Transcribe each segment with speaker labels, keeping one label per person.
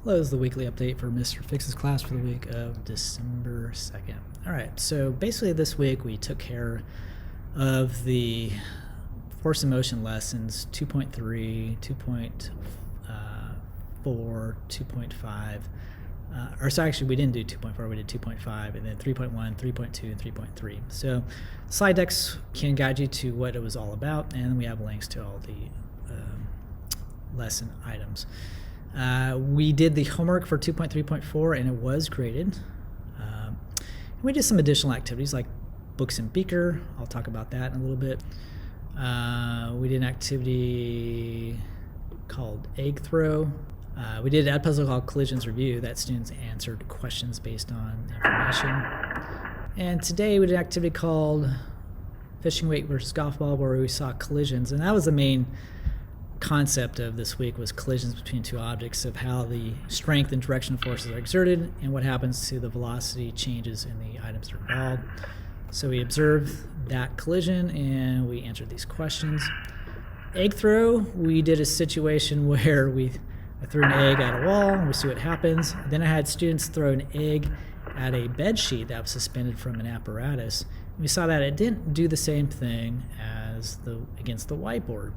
Speaker 1: Hello, this is the weekly update for Mr. Fix's class for the week of December 2nd. All right, so basically this week we took care of the force and motion lessons 2.3, 2.4, 2.5. Or so actually we didn't do 2.4, we did 2.5, and then 3.1, 3.2, and 3.3. So slide decks can guide you to what it was all about, and we have links to all the lesson items. We did the homework for 2.3.4 and it was graded. We did some additional activities like books and beaker. I'll talk about that in a little bit. We did an activity called egg throw. We did an puzzle called collisions review that students answered questions based on information. And today we did an activity called fishing weight versus golf ball where we saw collisions, and that was the main concept of this week, was collisions between two objects, of how the strength and direction of forces are exerted and what happens to the velocity changes in the items that are involved. So we observed that collision and we answered these questions. Egg throw, we did a situation where I threw an egg at a wall and we see what happens. Then I had students throw an egg at a bed sheet that was suspended from an apparatus. We saw that it didn't do the same thing as against the whiteboard.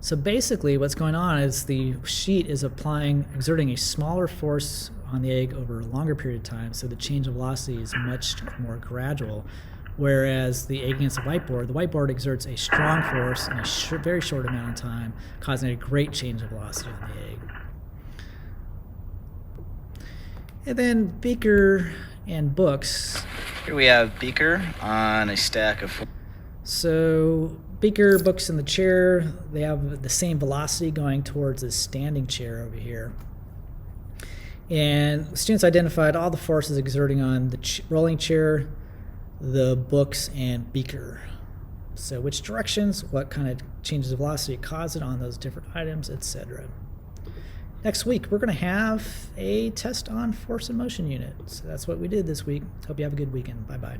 Speaker 1: So basically what's going on is the sheet is exerting a smaller force on the egg over a longer period of time, so the change of velocity is much more gradual, whereas the egg against the whiteboard exerts a strong force in a very short amount of time, causing a great change of velocity on the egg. And then beaker and books.
Speaker 2: Here we have beaker on a stack of
Speaker 1: So beaker, books in the chair, they have the same velocity going towards the standing chair over here. And students identified all the forces exerting on the rolling chair, the books, and beaker. So which directions, what kind of changes of velocity cause it on those different items, etc. Next week, we're going to have a test on force and motion unit. So that's what we did this week. Hope you have a good weekend. Bye-bye.